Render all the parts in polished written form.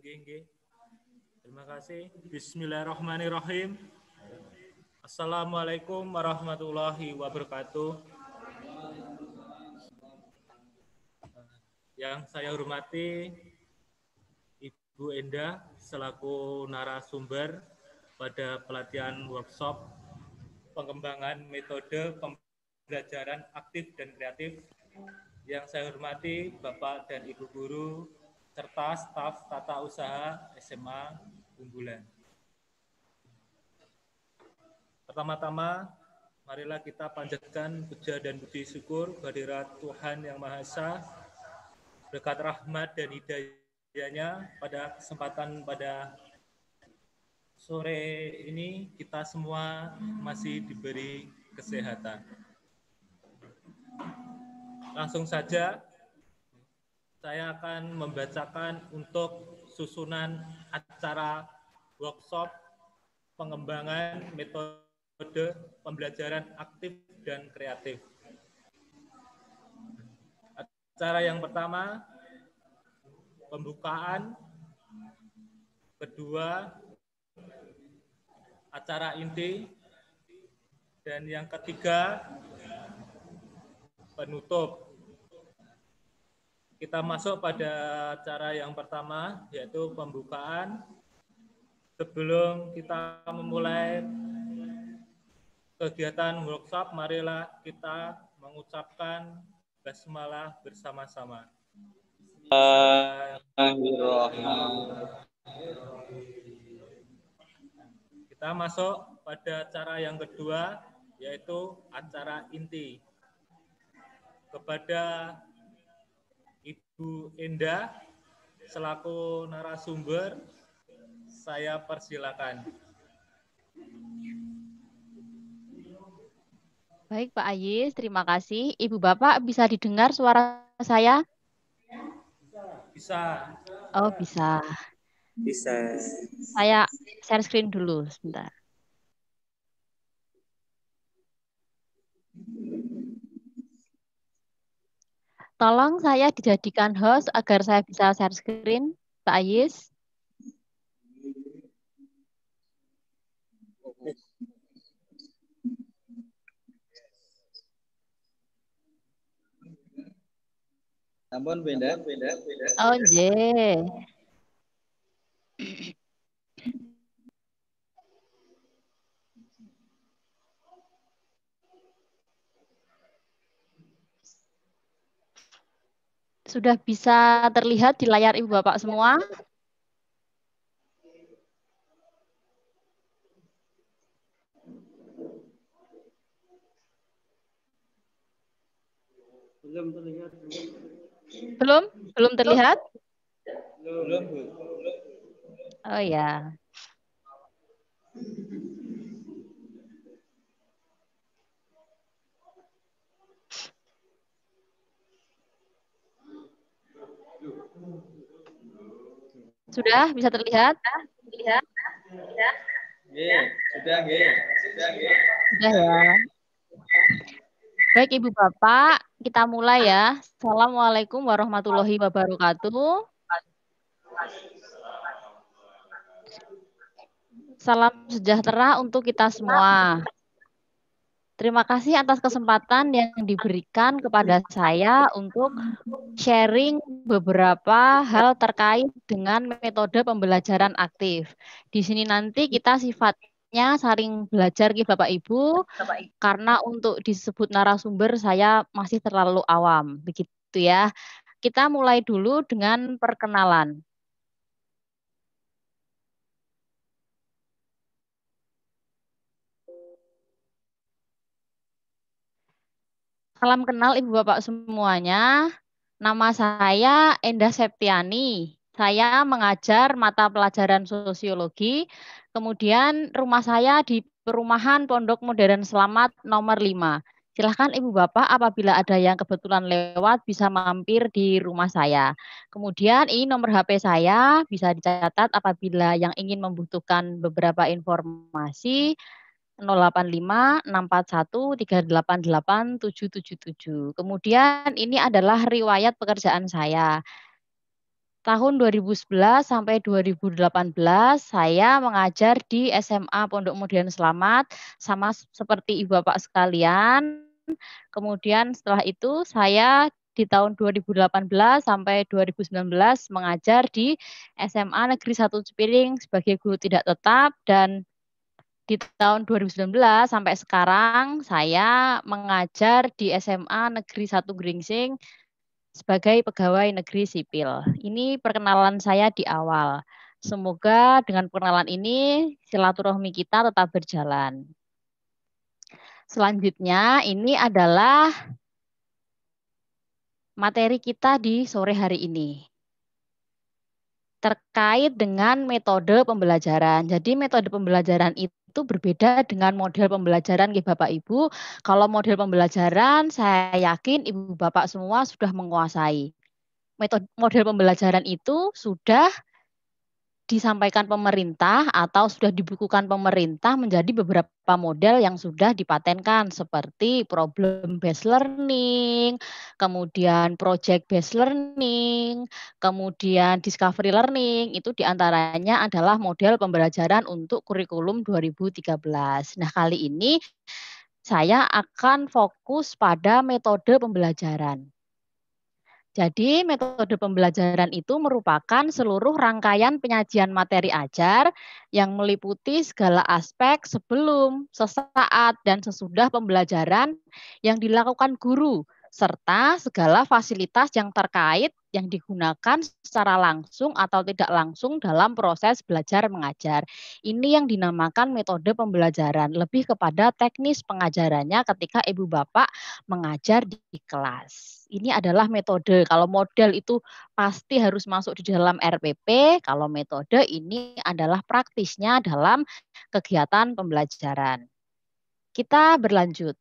Nggih, nggih. Terima kasih. Bismillahirrahmanirrahim. Assalamualaikum warahmatullahi wabarakatuh. Yang saya hormati Ibu Endah selaku narasumber pada pelatihan workshop pengembangan metode pembelajaran aktif dan kreatif. Yang saya hormati Bapak dan Ibu guru serta staf tata usaha SMA Unggulan. Pertama-tama, marilah kita panjatkan puja dan puji syukur kehadirat Tuhan Yang Maha Esa, berkat rahmat dan hidayahnya pada kesempatan pada sore ini kita semua masih diberi kesehatan. Langsung saja, saya akan membacakan untuk susunan acara workshop pengembangan metode pembelajaran aktif dan kreatif. Acara yang pertama, pembukaan. Kedua, acara inti. Dan yang ketiga, penutup. Kita masuk pada acara yang pertama, yaitu pembukaan. Sebelum kita memulai kegiatan workshop, marilah kita mengucapkan basmalah bersama-sama. Kita masuk pada acara yang kedua, yaitu acara inti. Kepada Ibu Endah selaku narasumber, saya persilakan. Baik Pak Ayis, terima kasih. Ibu Bapak bisa didengar suara saya? Bisa. Oh bisa. Bisa. Saya share screen dulu sebentar. Tolong saya dijadikan host agar saya bisa share screen, Pak Ayis. Ampun, beda. Oh, yeah. Sudah bisa terlihat di layar Ibu Bapak semua? Belum terlihat. Belum terlihat? Belum, Bu. Oh ya. Sudah bisa terlihat? Sudah ya. Sudah ya. Baik Ibu Bapak, kita mulai ya. Assalamualaikum warahmatullahi wabarakatuh. Salam sejahtera untuk kita semua. Terima kasih atas kesempatan yang diberikan kepada saya untuk sharing beberapa hal terkait dengan metode pembelajaran aktif. Di sini nanti kita sifatnya saling belajar Bapak Ibu, karena untuk disebut narasumber saya masih terlalu awam, begitu ya. Kita mulai dulu dengan perkenalan. Salam kenal Ibu Bapak semuanya. Nama saya Endah Septiani. Saya mengajar mata pelajaran sosiologi. Kemudian rumah saya di Perumahan Pondok Modern Selamat nomor 5. Silahkan Ibu Bapak apabila ada yang kebetulan lewat bisa mampir di rumah saya. Kemudian ini nomor HP saya, bisa dicatat apabila yang ingin membutuhkan beberapa informasi. 085-641-388-777. Kemudian ini adalah riwayat pekerjaan saya. tahun 2011 sampai 2018 saya mengajar di SMA Pondok Modern Slamet sama seperti Ibu Bapak sekalian. Kemudian setelah itu saya di tahun 2018 sampai 2019 mengajar di SMA Negeri 1 Cipiring sebagai guru tidak tetap, dan di tahun 2019 sampai sekarang saya mengajar di SMA Negeri 1 Gringsing sebagai pegawai negeri sipil. Ini perkenalan saya di awal. Semoga dengan perkenalan ini silaturahmi kita tetap berjalan. Selanjutnya ini adalah materi kita di sore hari ini. Terkait dengan metode pembelajaran. Jadi metode pembelajaran itu berbeda dengan model pembelajaran Bapak Ibu. Kalau model pembelajaran saya yakin Ibu Bapak semua sudah menguasai. Model pembelajaran itu sudah disampaikan pemerintah atau sudah dibukukan pemerintah menjadi beberapa model yang sudah dipatenkan seperti problem based learning, kemudian project based learning, kemudian discovery learning. Itu diantaranya adalah model pembelajaran untuk kurikulum 2013. Nah, kali ini saya akan fokus pada metode pembelajaran. Jadi metode pembelajaran itu merupakan seluruh rangkaian penyajian materi ajar yang meliputi segala aspek sebelum, sesaat, dan sesudah pembelajaran yang dilakukan guru, serta segala fasilitas yang terkait yang digunakan secara langsung atau tidak langsung dalam proses belajar mengajar. Ini yang dinamakan metode pembelajaran, lebih kepada teknis pengajarannya ketika Ibu Bapak mengajar di kelas. Ini adalah metode. Kalau model itu pasti harus masuk di dalam RPP, kalau metode ini adalah praktisnya dalam kegiatan pembelajaran. Kita berlanjut.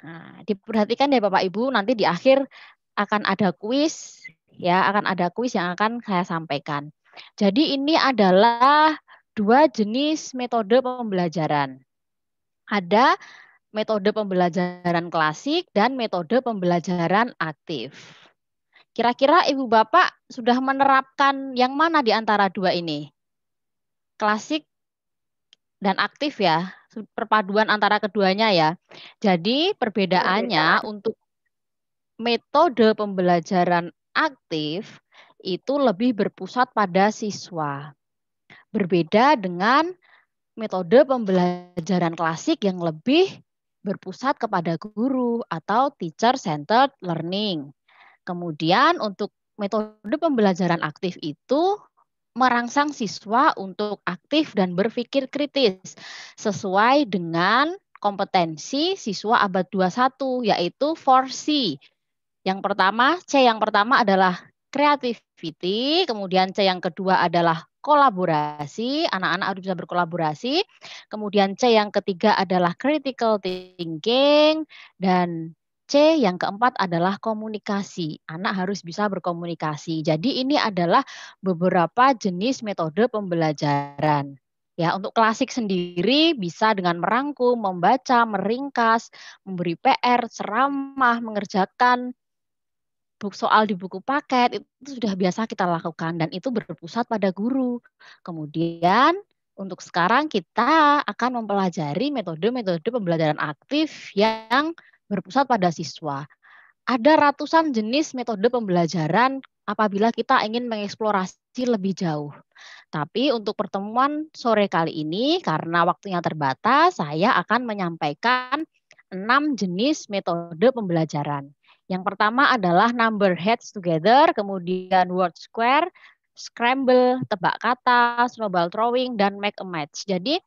Nah, diperhatikan ya Bapak Ibu, nanti di akhir akan ada kuis, ya, akan ada kuis yang akan saya sampaikan. Jadi ini adalah dua jenis metode pembelajaran. Ada metode pembelajaran klasik dan metode pembelajaran aktif. Kira-kira Ibu Bapak sudah menerapkan yang mana di antara dua ini? Klasik dan aktif ya, perpaduan antara keduanya ya. Jadi perbedaannya untuk metode pembelajaran aktif itu lebih berpusat pada siswa. Berbeda dengan metode pembelajaran klasik yang lebih berpusat kepada guru atau teacher-centered learning. Kemudian untuk metode pembelajaran aktif itu merangsang siswa untuk aktif dan berpikir kritis sesuai dengan kompetensi siswa abad 21, yaitu 4C. Yang pertama adalah creativity, kemudian C yang kedua adalah kolaborasi, anak-anak harus bisa berkolaborasi. Kemudian C yang ketiga adalah critical thinking, dan C yang keempat adalah komunikasi. Anak harus bisa berkomunikasi. Jadi ini adalah beberapa jenis metode pembelajaran. Ya, untuk klasik sendiri bisa dengan merangkum, membaca, meringkas, memberi PR, ceramah, mengerjakan soal di buku paket, itu sudah biasa kita lakukan dan itu berpusat pada guru. Kemudian untuk sekarang kita akan mempelajari metode-metode pembelajaran aktif yang berpusat pada siswa. Ada ratusan jenis metode pembelajaran apabila kita ingin mengeksplorasi lebih jauh. Tapi untuk pertemuan sore kali ini, karena waktunya terbatas, saya akan menyampaikan 6 jenis metode pembelajaran. Yang pertama adalah number heads together, kemudian word square, scramble, tebak kata, snowball throwing, dan make a match. Jadi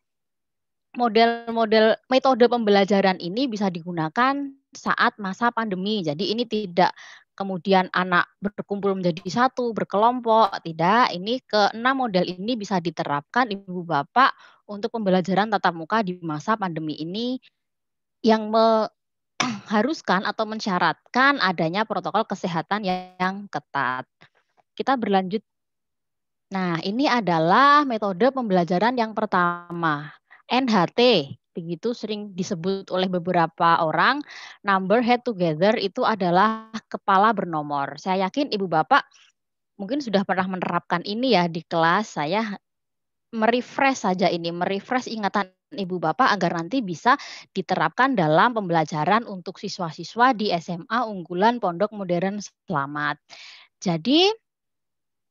model-model metode pembelajaran ini bisa digunakan saat masa pandemi. Jadi ini tidak kemudian anak berkumpul menjadi satu, berkelompok, tidak. Ini ke-6 model ini bisa diterapkan Ibu Bapak untuk pembelajaran tatap muka di masa pandemi ini yang haruskan atau mensyaratkan adanya protokol kesehatan yang ketat. Kita berlanjut. Nah, ini adalah metode pembelajaran yang pertama, NHT. Begitu sering disebut oleh beberapa orang, number head together itu adalah kepala bernomor. Saya yakin Ibu Bapak mungkin sudah pernah menerapkan ini ya di kelas. Saya merefresh saja ini, merefresh ingatan Ibu Bapak agar nanti bisa diterapkan dalam pembelajaran untuk siswa-siswa di SMA Unggulan Pondok Modern Selamat. Jadi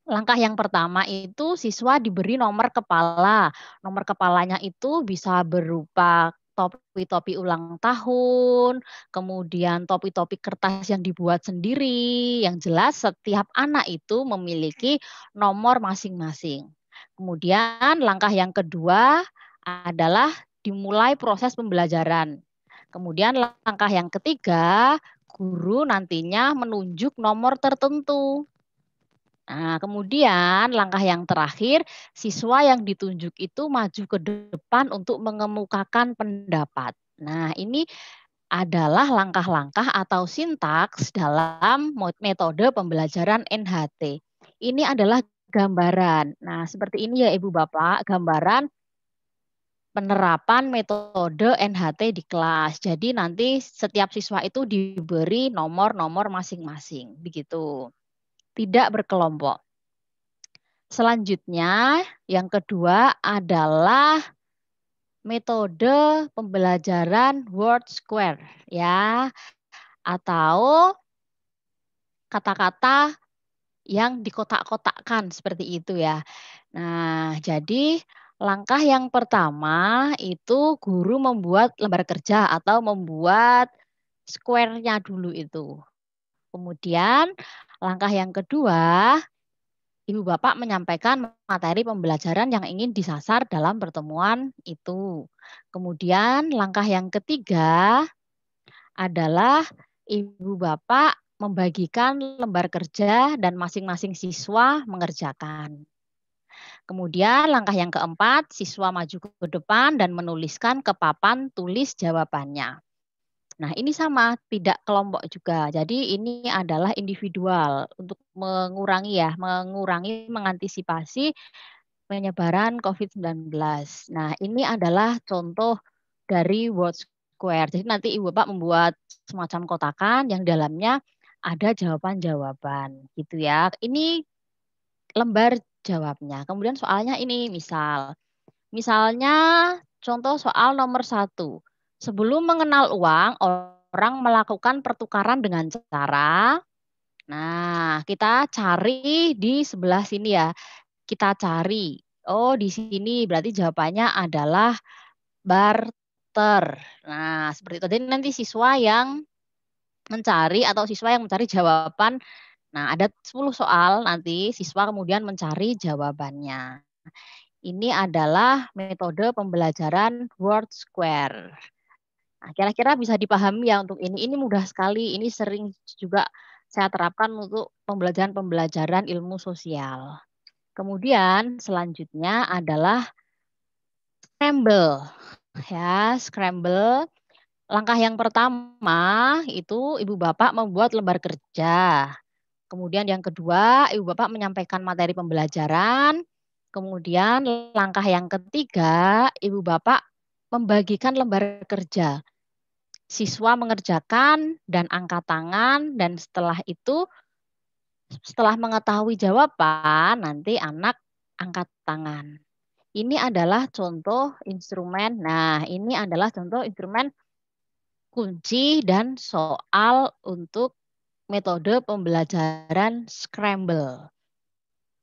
langkah yang pertama itu siswa diberi nomor kepala. Nomor kepalanya itu bisa berupa topi-topi ulang tahun, kemudian topi-topi kertas yang dibuat sendiri. Yang jelas setiap anak itu memiliki nomor masing-masing. Kemudian langkah yang kedua adalah dimulai proses pembelajaran. Kemudian langkah yang ketiga, guru nantinya menunjuk nomor tertentu. Nah, kemudian langkah yang terakhir, siswa yang ditunjuk itu maju ke depan untuk mengemukakan pendapat. Nah, ini adalah langkah-langkah atau sintaks dalam metode pembelajaran NHT. Ini adalah gambaran. Nah, seperti ini ya Ibu Bapak, gambaran penerapan metode NHT di kelas. Jadi nanti setiap siswa itu diberi nomor-nomor masing-masing, begitu. Tidak berkelompok. Selanjutnya, yang kedua adalah metode pembelajaran word square ya, atau kata-kata yang dikotak-kotakkan seperti itu ya. Nah, jadi langkah yang pertama itu guru membuat lembar kerja atau membuat square-nya dulu itu. Kemudian langkah yang kedua, Ibu Bapak menyampaikan materi pembelajaran yang ingin disasar dalam pertemuan itu. Kemudian langkah yang ketiga adalah Ibu Bapak membagikan lembar kerja dan masing-masing siswa mengerjakan. Kemudian langkah yang keempat, siswa maju ke depan dan menuliskan ke papan tulis jawabannya. Nah, ini sama, tidak kelompok juga. Jadi ini adalah individual untuk mengurangi mengantisipasi penyebaran COVID-19. Nah, ini adalah contoh dari word square. Jadi nanti Ibu Bapak membuat semacam kotakan yang dalamnya ada jawaban-jawaban gitu ya. Ini lembar jawabnya. Kemudian soalnya ini misalnya contoh soal nomor 1. Sebelum mengenal uang, orang melakukan pertukaran dengan cara, nah kita cari di sebelah sini ya. Kita cari, oh di sini berarti jawabannya adalah barter. Nah seperti itu. Jadi nanti siswa yang mencari atau siswa yang mencari jawaban, nah ada 10 soal nanti siswa kemudian mencari jawabannya. Ini adalah metode pembelajaran word square. Nah, kira-kira bisa dipahami ya untuk ini. Ini mudah sekali, ini sering juga saya terapkan untuk pembelajaran-pembelajaran ilmu sosial. Kemudian selanjutnya adalah scramble. Ya, scramble. Langkah yang pertama itu Ibu Bapak membuat lembar kerja. Kemudian yang kedua, Ibu Bapak menyampaikan materi pembelajaran. Kemudian langkah yang ketiga, Ibu Bapak membagikan lembar kerja. Siswa mengerjakan dan angkat tangan, dan setelah itu, setelah mengetahui jawaban, nanti anak angkat tangan. Ini adalah contoh instrumen. Nah, ini adalah contoh instrumen kunci dan soal untuk metode pembelajaran scramble.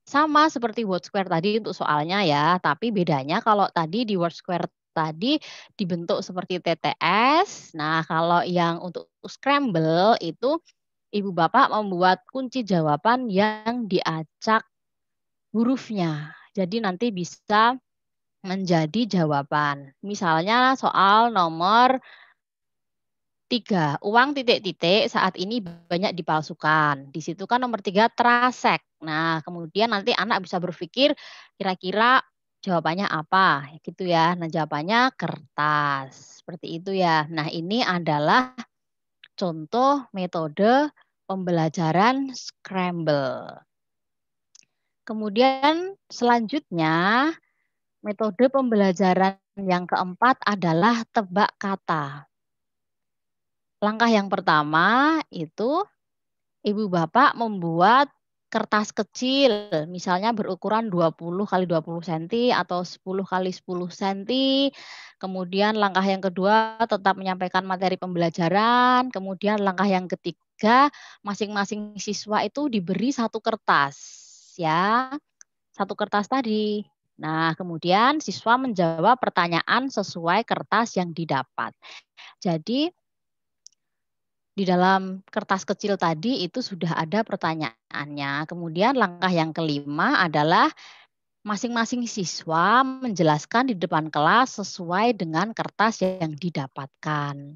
Sama seperti word square tadi untuk soalnya ya, tapi bedanya kalau tadi di word square tadi dibentuk seperti TTS. Nah, kalau yang untuk scramble itu Ibu Bapak membuat kunci jawaban yang diacak hurufnya. Jadi nanti bisa menjadi jawaban. Misalnya soal nomor 3, uang titik-titik saat ini banyak dipalsukan. Di situ kan nomor 3 trasek. Nah, kemudian nanti anak bisa berpikir kira-kira jawabannya apa, gitu ya. Nah, jawabannya kertas. Seperti itu ya. Nah, ini adalah contoh metode pembelajaran scramble. Kemudian selanjutnya metode pembelajaran yang keempat adalah tebak kata. Langkah yang pertama itu Ibu Bapak membuat kertas kecil, misalnya berukuran 20 kali 20 cm atau 10 kali 10 cm. Kemudian langkah yang kedua tetap menyampaikan materi pembelajaran. Kemudian langkah yang ketiga, masing-masing siswa itu diberi satu kertas, ya. Satu kertas tadi. Nah, kemudian siswa menjawab pertanyaan sesuai kertas yang didapat. Jadi di dalam kertas kecil tadi itu sudah ada pertanyaannya. Kemudian langkah yang kelima adalah masing-masing siswa menjelaskan di depan kelas sesuai dengan kertas yang didapatkan.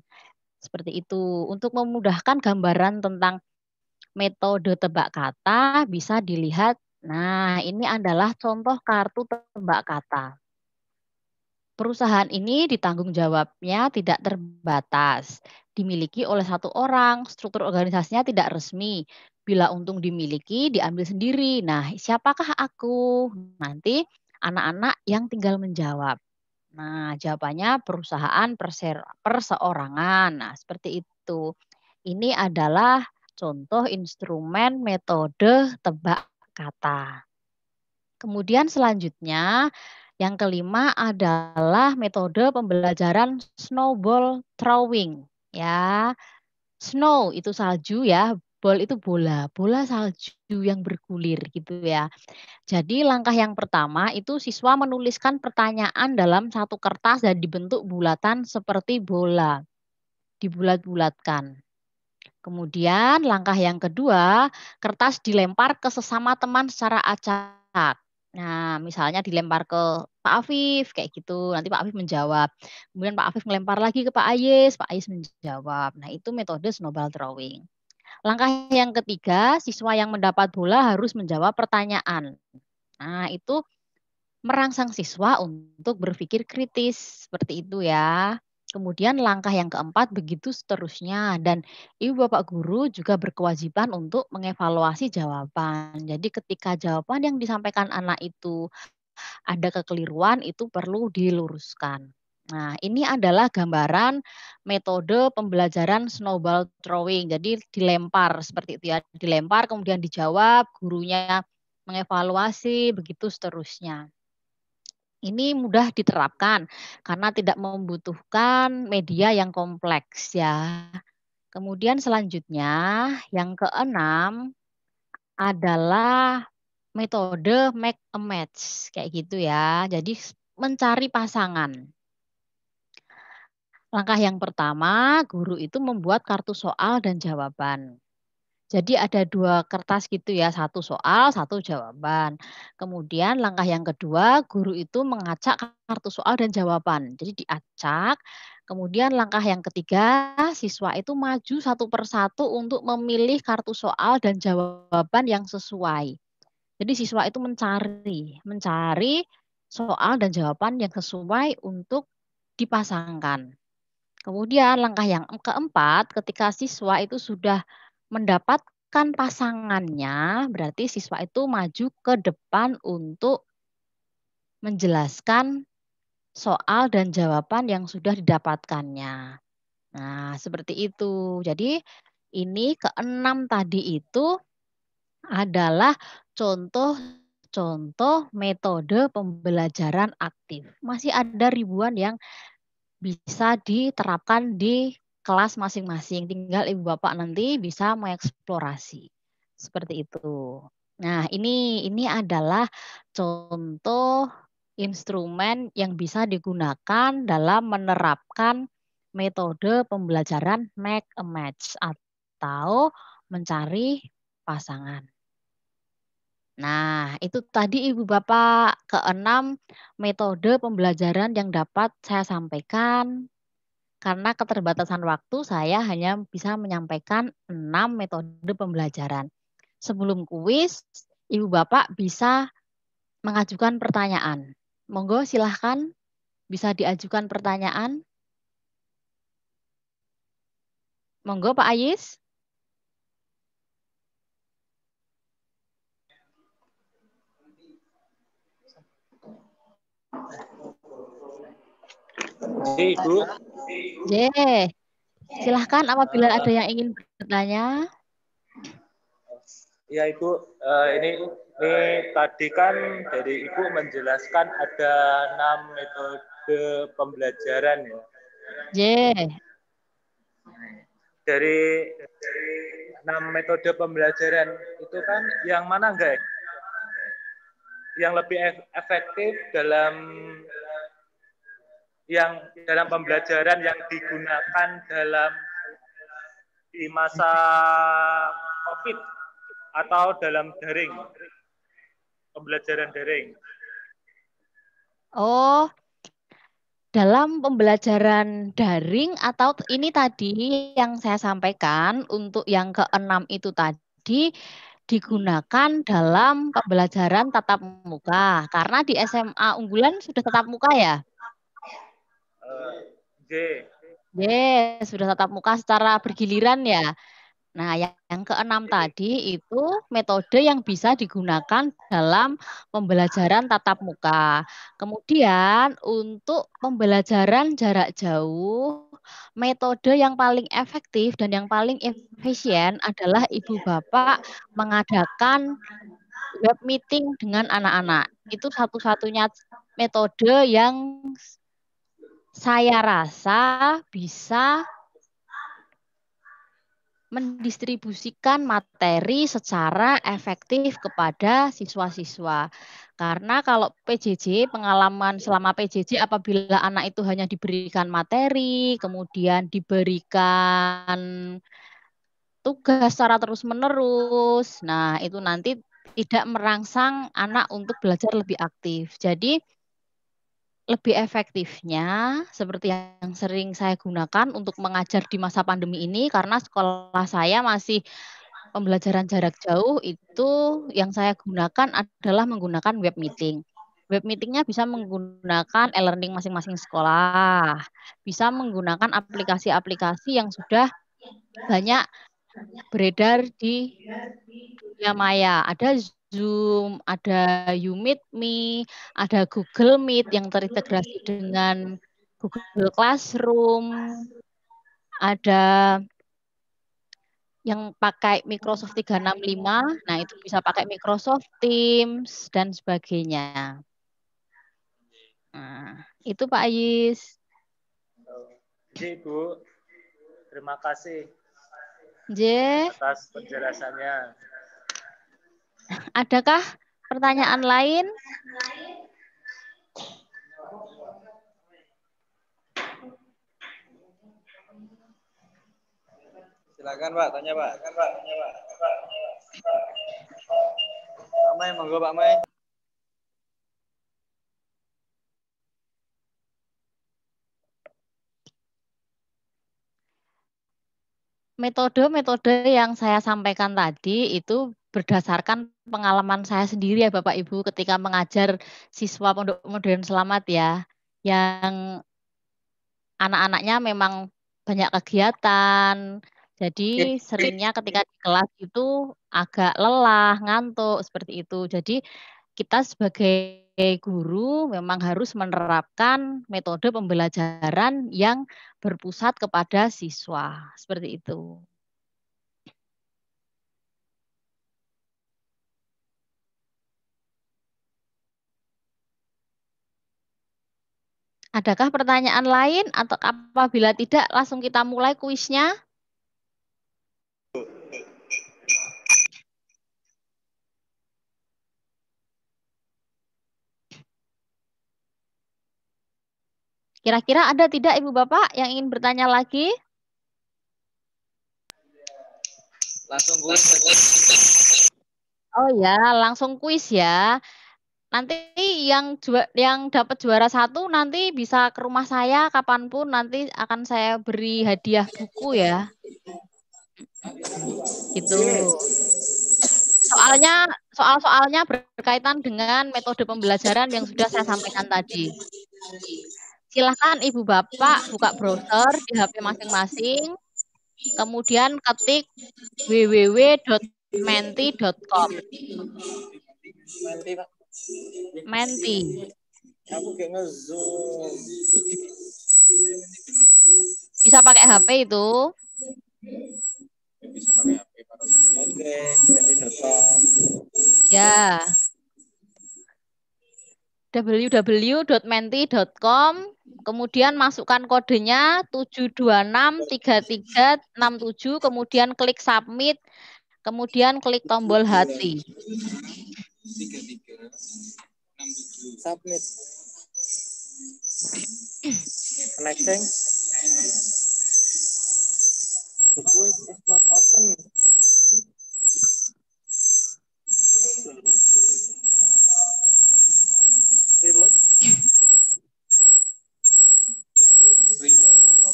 Seperti itu. Untuk memudahkan gambaran tentang metode tebak kata bisa dilihat. Nah, ini adalah contoh kartu tebak kata. Perusahaan ini ditanggung jawabnya tidak terbatas, dimiliki oleh satu orang, struktur organisasinya tidak resmi. Bila untung dimiliki, diambil sendiri. Nah, siapakah aku? Nanti anak-anak yang tinggal menjawab. Nah, jawabannya perusahaan perseorangan. Nah, seperti itu. Ini adalah contoh instrumen metode tebak kata. Kemudian selanjutnya yang kelima adalah metode pembelajaran snowball throwing, ya. Snow itu salju ya, ball itu bola, bola salju yang bergulir gitu ya. Jadi langkah yang pertama itu siswa menuliskan pertanyaan dalam satu kertas dan dibentuk bulatan seperti bola, dibulat-bulatkan. Kemudian langkah yang kedua, kertas dilempar ke sesama teman secara acak. Nah, misalnya dilempar ke Pak Afif kayak gitu. Nanti Pak Afif menjawab. Kemudian Pak Afif melempar lagi ke Pak Ayis menjawab. Nah, itu metode snowball throwing. Langkah yang ketiga, siswa yang mendapat bola harus menjawab pertanyaan. Nah, itu merangsang siswa untuk berpikir kritis. Seperti itu ya. Kemudian langkah yang keempat begitu seterusnya dan Ibu Bapak guru juga berkewajiban untuk mengevaluasi jawaban. Jadi ketika jawaban yang disampaikan anak itu ada kekeliruan itu perlu diluruskan. Nah, ini adalah gambaran metode pembelajaran snowball throwing. Jadi dilempar seperti itu ya, dilempar kemudian dijawab, gurunya mengevaluasi begitu seterusnya. Ini mudah diterapkan karena tidak membutuhkan media yang kompleks ya. Kemudian selanjutnya yang keenam adalah metode make a match kayak gitu ya. Jadi mencari pasangan. Langkah yang pertama, guru itu membuat kartu soal dan jawaban. Jadi ada 2 kertas gitu ya, 1 soal, 1 jawaban. Kemudian langkah yang kedua, guru itu mengacak kartu soal dan jawaban. Jadi diacak, kemudian langkah yang ketiga, siswa itu maju satu persatu untuk memilih kartu soal dan jawaban yang sesuai. Jadi siswa itu mencari soal dan jawaban yang sesuai untuk dipasangkan. Kemudian langkah yang keempat, ketika siswa itu sudah mendapatkan pasangannya, berarti siswa itu maju ke depan untuk menjelaskan soal dan jawaban yang sudah didapatkannya. Nah, seperti itu. Jadi ini keenam tadi itu adalah contoh-contoh metode pembelajaran aktif. Masih ada ribuan yang bisa diterapkan di kelas masing-masing. Tinggal Ibu Bapak nanti bisa mengeksplorasi. Seperti itu. Nah, ini adalah contoh instrumen yang bisa digunakan dalam menerapkan metode pembelajaran make a match atau mencari pasangan. Nah, itu tadi Ibu Bapak keenam metode pembelajaran yang dapat saya sampaikan. Karena keterbatasan waktu, saya hanya bisa menyampaikan 6 metode pembelajaran. Sebelum kuis, Ibu Bapak bisa mengajukan pertanyaan. Monggo silahkan bisa diajukan pertanyaan. Monggo Pak Ayis. Ibu. J. Silahkan apabila ada yang ingin bertanya. Ya Ibu, ini tadi kan dari Ibu menjelaskan ada 6 metode pembelajaran ya. Yeah. Dari 6 metode pembelajaran itu kan yang mana enggak? Yang lebih efektif dalam pembelajaran yang digunakan di masa COVID atau dalam daring, pembelajaran daring. Oh, dalam pembelajaran daring atau ini tadi yang saya sampaikan untuk yang ke-6 itu tadi digunakan dalam pembelajaran tatap muka. Karena di SMA unggulan sudah tatap muka ya? Yes, sudah tatap muka secara bergiliran ya. Nah, yang ke-6 tadi itu metode yang bisa digunakan dalam pembelajaran tatap muka. Kemudian untuk pembelajaran jarak jauh, metode yang paling efektif dan yang paling efisien adalah Ibu Bapak mengadakan web meeting dengan anak-anak. Itu satu-satunya metode yang saya rasa bisa mendistribusikan materi secara efektif kepada siswa-siswa. Karena kalau PJJ, pengalaman selama PJJ apabila anak itu hanya diberikan materi, kemudian diberikan tugas secara terus-menerus, nah itu nanti tidak merangsang anak untuk belajar lebih aktif. Jadi lebih efektifnya seperti yang sering saya gunakan untuk mengajar di masa pandemi ini karena sekolah saya masih pembelajaran jarak jauh itu yang saya gunakan adalah menggunakan web meeting. Web meetingnya bisa menggunakan e-learning masing-masing sekolah, bisa menggunakan aplikasi-aplikasi yang sudah banyak beredar di dunia maya. Ada Zoom, ada YouMeet Me, ada Google Meet yang terintegrasi dengan Google Classroom, ada yang pakai Microsoft 365, nah itu bisa pakai Microsoft Teams dan sebagainya. Nah, itu Pak Ayis. Jadi Ibu, terima kasih J, atas penjelasannya. adakah pertanyaan lain? Silakan Pak, tanya Pak. Pak Mai, monggo Pak Mai. Metode-metode yang saya sampaikan tadi itu berdasarkan pengalaman saya sendiri ya Bapak Ibu ketika mengajar siswa Pondok Modern Selamat ya, yang anak-anaknya memang banyak kegiatan, jadi seringnya ketika di kelas itu agak lelah, ngantuk, seperti itu. Jadi kita sebagai guru memang harus menerapkan metode pembelajaran yang berpusat kepada siswa, seperti itu. Adakah pertanyaan lain atau apabila tidak langsung kita mulai kuisnya? Kira-kira ada tidak Ibu Bapak yang ingin bertanya lagi? Langsung kuis. Oh ya, langsung kuis ya. Nanti yang dapat juara 1 nanti bisa ke rumah saya kapanpun, nanti akan saya beri hadiah buku ya. Gitu. Soal-soalnya berkaitan dengan metode pembelajaran yang sudah saya sampaikan tadi. Silahkan Ibu Bapak buka browser di HP masing-masing, kemudian ketik www.menti.com. Menti. Aku kayak nge-zoom. Bisa pakai HP itu. Bisa pakai HP Pak. Oke, menti.com. Ya. www.menti.com, kemudian masukkan kodenya 7263367, kemudian klik submit, kemudian klik tombol hati. Submit. Connecting. The quiz is not open. Reload.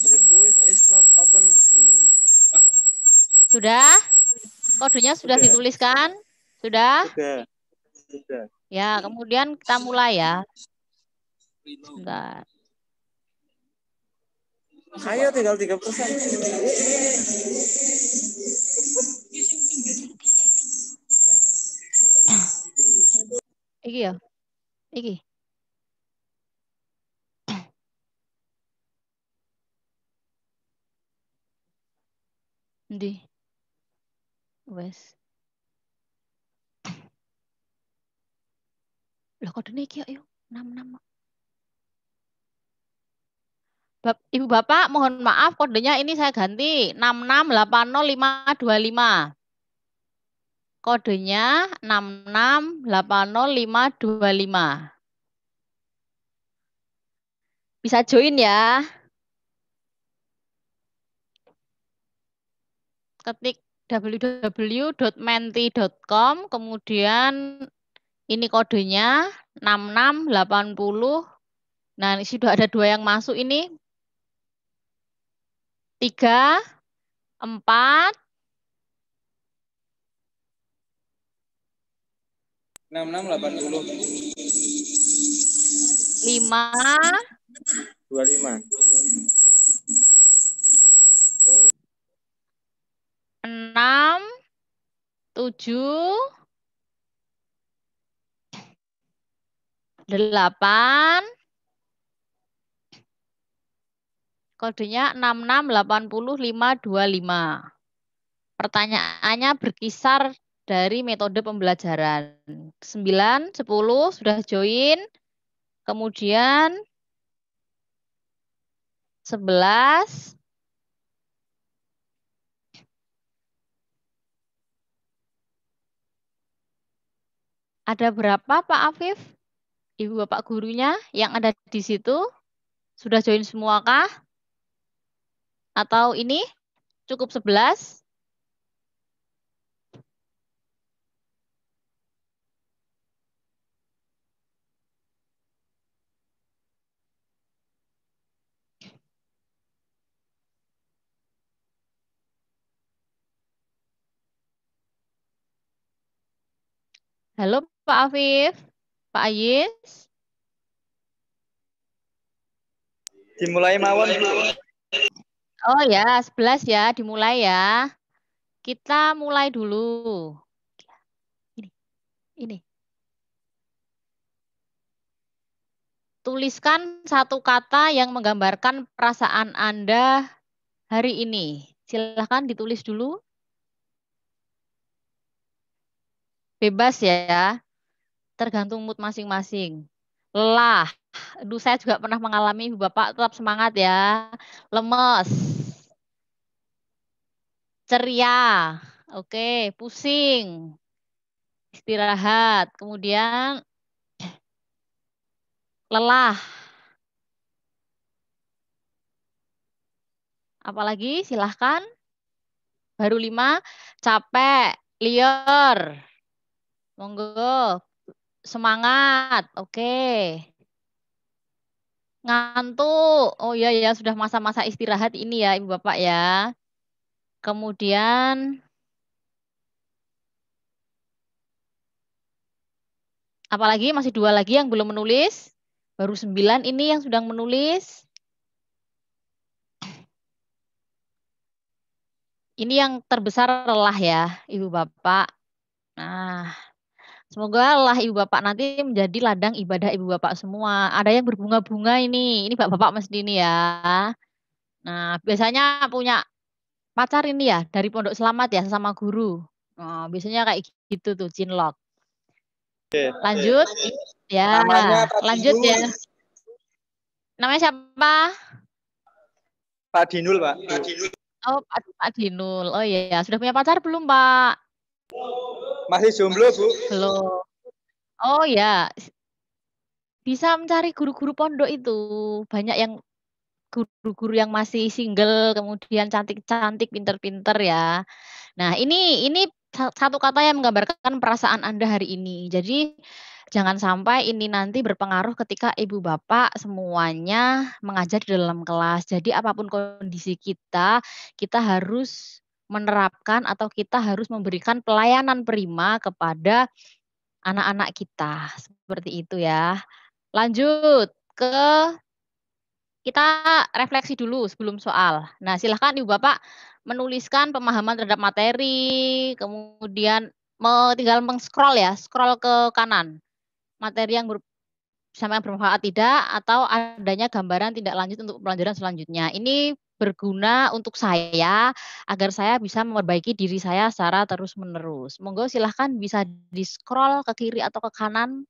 The quiz is not open. Sudah? Kodenya sudah dituliskan? Sudah? Sudah. Ya, kemudian kita mulai ya. Sebentar. Ayo tinggal 3%. Iki ya. Iki. Ndi. Wes. Lah kodenya iki yuk. 66. Ibu Bapak, mohon maaf kodenya ini saya ganti 6680525. Kodenya 6680525. Bisa join ya. Ketik www.menti.com, kemudian ini kodenya 6680. Nah, ini sudah ada 2 yang masuk ini. 3, 4, 6680. 5, 25. 6, 7, 8, kodenya 6680525. Pertanyaannya berkisar dari metode pembelajaran. 9, 10 sudah join. Kemudian 11, ada berapa Pak Afif? Ibu Bapak gurunya yang ada di situ? Sudah join semua kah? Atau ini cukup 11? Halo Pak Afif, Pak Ayis. Dimulai mawon, Bu. Oh ya, 11 ya, dimulai ya. Kita mulai dulu. Ini. Tuliskan satu kata yang menggambarkan perasaan Anda hari ini. Silahkan ditulis dulu. Bebas ya, tergantung mood masing-masing. Lelah. Aduh, saya juga pernah mengalami, Ibu Bapak tetap semangat ya. Lemes. Ceria. Oke, pusing. Istirahat. Kemudian lelah. Apalagi silahkan. Baru 5, capek, liar. Monggo. Semangat. Oke. Ngantuk. Oh iya ya, sudah masa-masa istirahat ini ya Ibu Bapak ya. Kemudian apalagi masih 2 lagi yang belum menulis. Baru 9 ini yang sudah menulis. Ini yang terbesar lelah ya Ibu Bapak. Nah, semoga lelah Ibu Bapak nanti menjadi ladang ibadah Ibu Bapak semua. Ada yang berbunga-bunga ini. Ini Bapak-bapak mesti ini ya. Nah, biasanya punya pacar ini ya dari Pondok Selamat ya sama guru. Nah, biasanya kayak gitu tuh cinlok. Lanjut. Ya, Namanya Pak lanjut Dinul. ya. Namanya siapa? Pak Dinul, Pak. Oh, Pak Dinul. Oh iya, sudah punya pacar belum, Pak? Masih jomblo, Bu. Belum. Oh ya, bisa mencari guru-guru pondok itu. Banyak yang guru-guru yang masih single, kemudian cantik-cantik, pinter-pinter ya. Nah, ini satu kata yang menggambarkan perasaan Anda hari ini. Jadi jangan sampai ini nanti berpengaruh ketika ibu bapak semuanya mengajar di dalam kelas. Jadi apapun kondisi kita harus menerapkan atau kita harus memberikan pelayanan prima kepada anak-anak kita. Seperti itu ya. Lanjut ke kita refleksi dulu sebelum soal. Nah, silahkan Ibu Bapak menuliskan pemahaman terhadap materi, kemudian tinggal meng-scroll ya, scroll ke kanan. Materi yang sama yang bermanfaat tidak, atau adanya gambaran tindak lanjut untuk pelajaran selanjutnya. Ini berguna untuk saya, agar saya bisa memperbaiki diri saya secara terus-menerus. Monggo silahkan bisa di-scroll ke kiri atau ke kanan.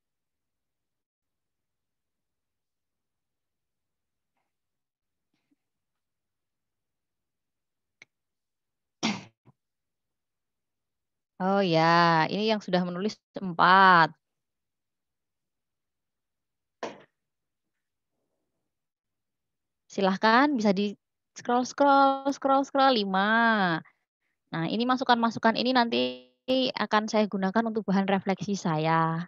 Oh ya, ini yang sudah menulis 4. Silahkan bisa di scroll 5. Nah, ini masukan-masukan ini nanti akan saya gunakan untuk bahan refleksi saya.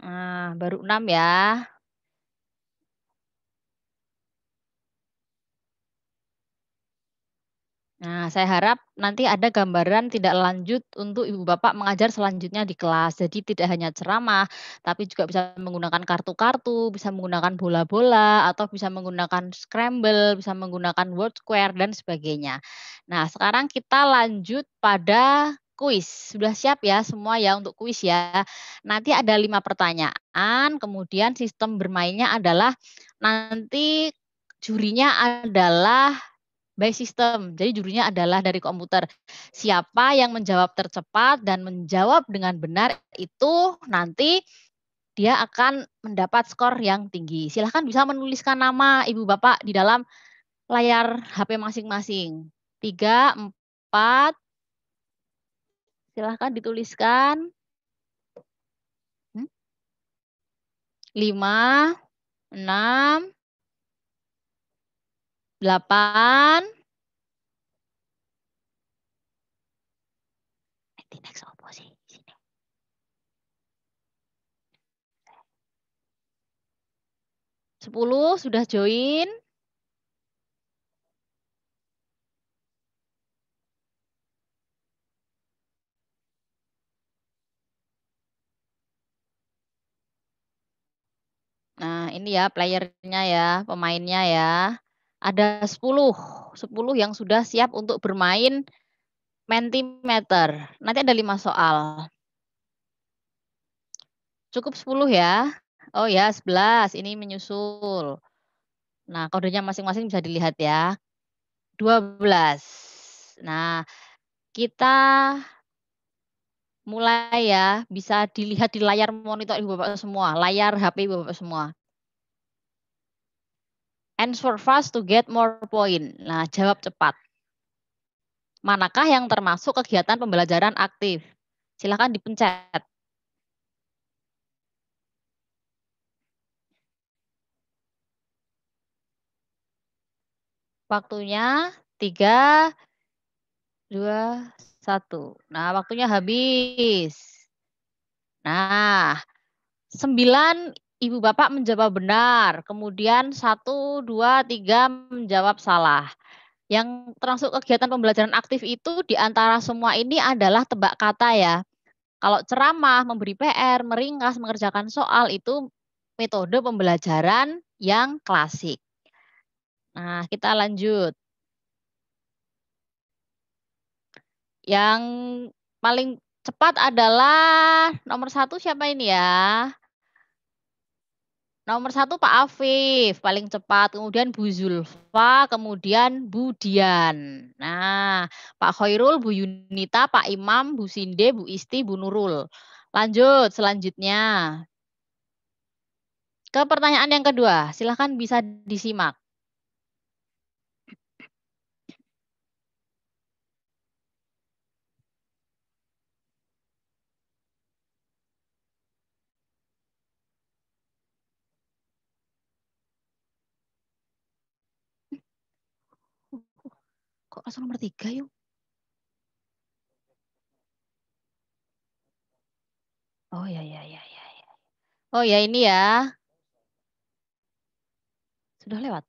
Nah, baru 6 ya. Nah, saya harap nanti ada gambaran tidak lanjut untuk Ibu Bapak mengajar selanjutnya di kelas. Jadi tidak hanya ceramah, tapi juga bisa menggunakan kartu-kartu, bisa menggunakan bola-bola, atau bisa menggunakan scramble, bisa menggunakan word square, dan sebagainya. Nah, sekarang kita lanjut pada kuis. Sudah siap ya semua ya untuk kuis ya. Nanti ada 5 pertanyaan, kemudian sistem bermainnya adalah nanti jurinya adalah by system. Jadi jurinya adalah dari komputer. Siapa yang menjawab tercepat dan menjawab dengan benar itu nanti dia akan mendapat skor yang tinggi. Silahkan bisa menuliskan nama ibu bapak di dalam layar HP masing-masing. 3, 4, silahkan dituliskan. 5, 6, 8, next apa sih? 10 sudah join. Nah, ini ya playernya ya, pemainnya ya. Ada 10 yang sudah siap untuk bermain Mentimeter. Nanti ada 5 soal. Cukup 10 ya? Oh ya, 11, ini menyusul. Nah, kodenya masing-masing bisa dilihat ya. 12. Nah, kita mulai ya, bisa dilihat di layar monitor Ibu Bapak semua, layar HP Ibu Bapak semua. Answer fast to get more point. Nah, jawab cepat. Manakah yang termasuk kegiatan pembelajaran aktif? Silakan dipencet. Waktunya 3, 2, 1. Nah, waktunya habis. Nah, 9 Ibu Bapak menjawab benar. Kemudian 1, 2, 3 menjawab salah. Yang termasuk kegiatan pembelajaran aktif itu di antara semua ini adalah tebak kata ya. Kalau ceramah, memberi PR, meringkas, mengerjakan soal itu metode pembelajaran yang klasik. Nah, kita lanjut. Yang paling cepat adalah nomor 1 siapa ini ya? Nomor 1 Pak Afif, paling cepat. Kemudian Bu Zulfa, kemudian Bu Dian. Nah, Pak Khairul, Bu Yunita, Pak Imam, Bu Sinde, Bu Isti, Bu Nurul. Lanjut, selanjutnya. Ke pertanyaan yang kedua, silahkan bisa disimak. Kok langsung nomor 3 yuk? Oh ya. Oh ya ini ya. Sudah lewat.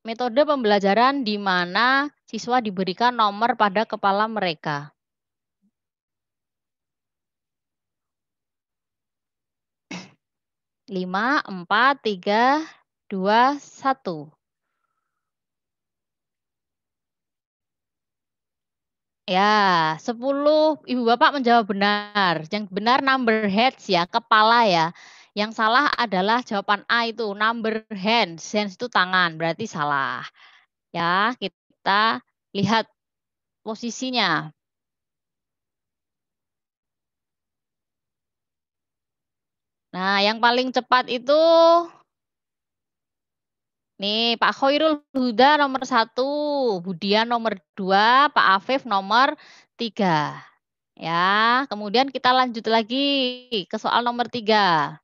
Metode pembelajaran di mana siswa diberikan nomor pada kepala mereka. Lima, 4, 3, 2, 1. Ya, 10 Ibu Bapak menjawab benar. Yang benar number heads ya, kepala ya. Yang salah adalah jawaban A itu, number hands. Hands itu tangan, berarti salah. Ya, kita lihat posisinya. Nah, yang paling cepat itu nih Pak Khairul Huda nomor 1, Budian nomor 2, Pak Afif nomor 3. Ya, kemudian kita lanjut lagi ke soal nomor 3.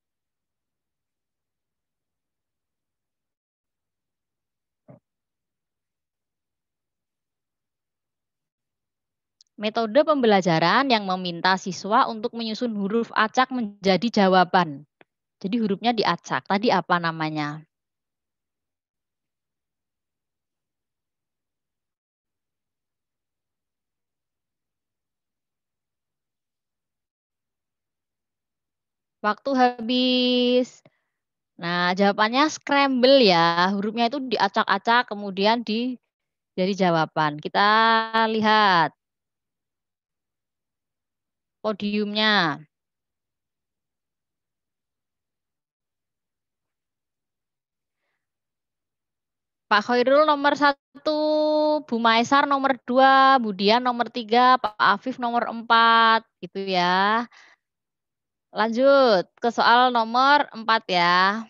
Metode pembelajaran yang meminta siswa untuk menyusun huruf acak menjadi jawaban. Jadi hurufnya diacak. Tadi apa namanya? Waktu habis. Nah, jawabannya scramble ya. Hurufnya itu diacak-acak kemudian jadi jawaban. Kita lihat podiumnya. Pak Khairul nomor 1, Bu Maesar nomor 2, Budian nomor 3, Pak Afif nomor 4, gitu ya. Lanjut ke soal nomor 4 ya.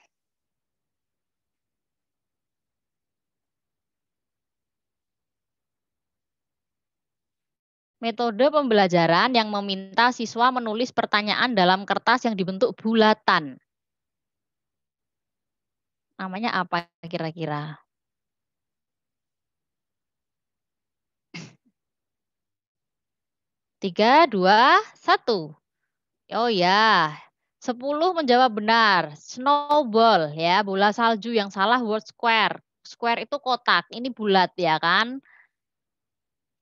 Metode pembelajaran yang meminta siswa menulis pertanyaan dalam kertas yang dibentuk bulatan. Namanya apa kira-kira? Tiga, 2, 1. Oh ya, 10 menjawab benar. Snowball ya, bola salju. Yang salah word square. Square itu kotak, ini bulat ya kan?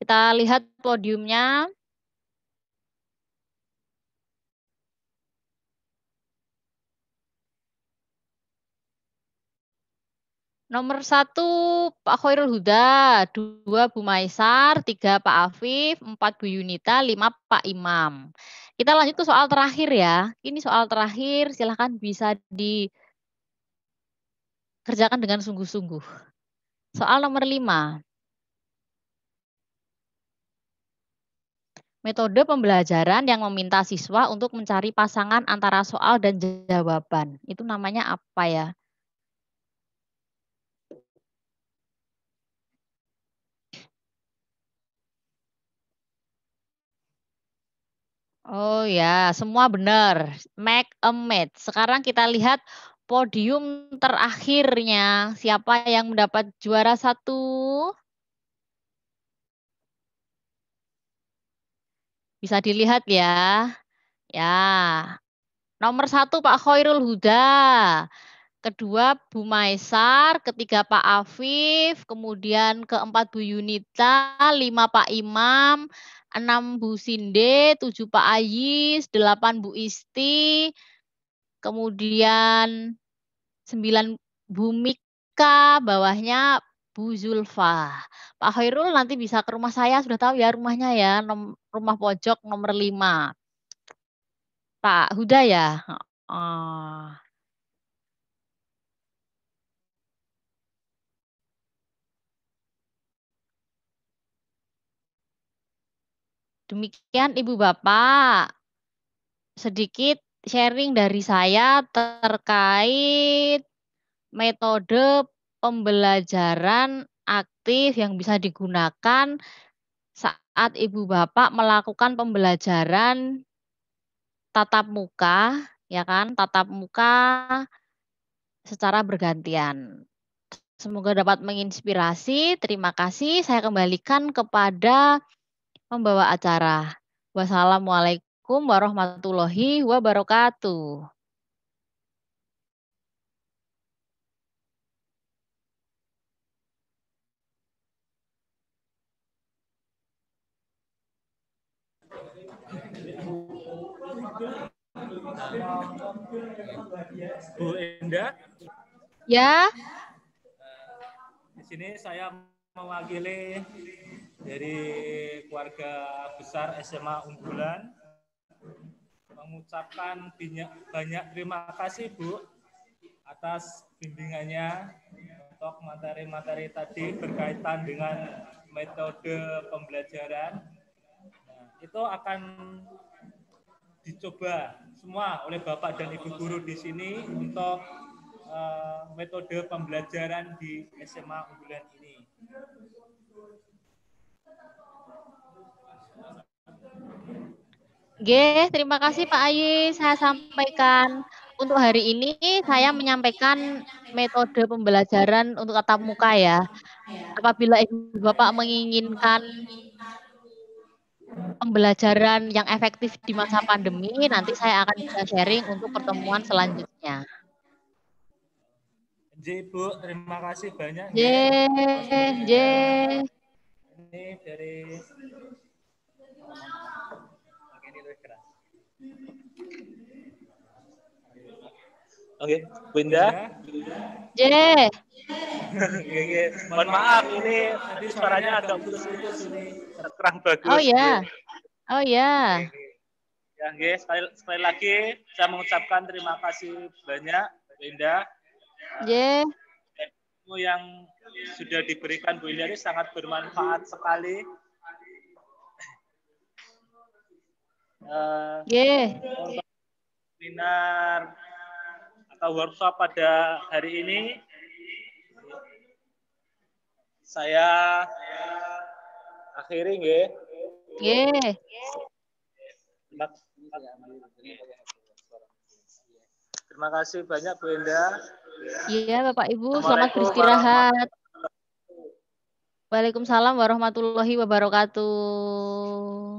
Kita lihat podiumnya. Nomor 1 Pak Khairul Huda, 2 Bu Maisar, 3 Pak Afif, 4 Bu Yunita, 5 Pak Imam. Kita lanjut ke soal terakhir ya. Ini soal terakhir, silahkan bisa dikerjakan dengan sungguh-sungguh. Soal nomor 5. Metode pembelajaran yang meminta siswa untuk mencari pasangan antara soal dan jawaban. Itu namanya apa ya? Oh ya, semua benar. Make a match. Sekarang kita lihat podium terakhirnya. Siapa yang mendapat juara 1? Bisa dilihat ya. Ya, nomor 1 Pak Khairul Huda. Kedua Bu Maisar, ketiga Pak Afif, kemudian keempat Bu Yunita, 5 Pak Imam, 6 Bu Sinde, 7 Pak Ayis, 8 Bu Isti, kemudian 9 Bu Mika, bawahnya Bu Zulfa. Pak Khairul nanti bisa ke rumah saya, sudah tahu ya rumahnya ya, rumah pojok nomor 5. Pak Huda ya? Oh. Demikian Ibu Bapak, sedikit sharing dari saya terkait metode pembelajaran aktif yang bisa digunakan saat Ibu Bapak melakukan pembelajaran tatap muka, ya kan? Tatap muka secara bergantian. Semoga dapat menginspirasi. Terima kasih. Saya kembalikan kepada pembawa acara. Wassalamualaikum warahmatullahi wabarakatuh. Bu Endah. Ya. Di sini saya mewakili dari keluarga besar SMA Unggulan mengucapkan banyak terima kasih Bu atas bimbingannya untuk materi-materi tadi berkaitan dengan metode pembelajaran. Nah, itu akan dicoba semua oleh Bapak dan Ibu guru di sini untuk metode pembelajaran di SMA Unggulan ini. Oke, terima kasih Pak Ayi. Saya sampaikan untuk hari ini saya menyampaikan metode pembelajaran untuk tatap muka ya. Apabila Ibu Bapak menginginkan pembelajaran yang efektif di masa pandemi, nanti saya akan bisa sharing untuk pertemuan selanjutnya. Bu, terima kasih banyak. Ini dari Oke, Bu Indah. Mohon maaf, ini tadi suaranya agak putus-putus ini, kurang bagus. Oh ya, oh ya. Ya, sekali lagi saya mengucapkan terima kasih banyak, Bu Indah. Ilmu yang sudah diberikan Bu Indah ini sangat bermanfaat sekali. Seminar atau workshop pada hari ini saya akhiri nggih. Terima kasih banyak Bu Indah. Iya Bapak Ibu, selamat beristirahat. Waalaikumsalam warahmatullahi wabarakatuh.